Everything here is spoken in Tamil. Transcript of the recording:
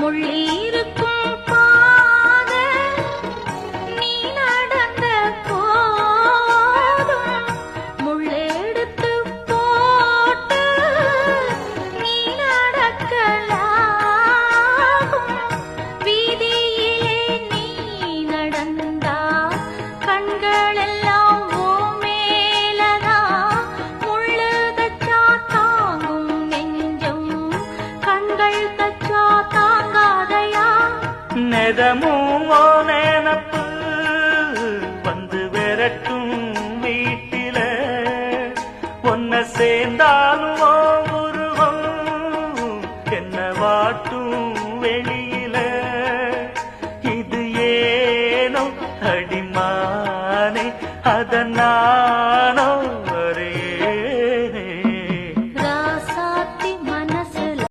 முள்ளிருக்கும் பாத நீ நடந்த போதும் முள்ளெடுத்து போட்டு நீ நடக்கலாகும் வீதியிலே நீ நடந்தா கண்களெல்லாம் ஓ மேலதா முள்ளு தச்சா தாங்கும் நெஞ்சம் கண்கள் தச்சா தாங்காதையா நெதமும் ஓ நினப்பு வந்து விரட்டும் வீட்டில ஒன்ன சேர்ந்தாலும் ஓ உருவம் என்ன வாட்டும் வெளியில இது ஏனோ அடிமானே அதனால்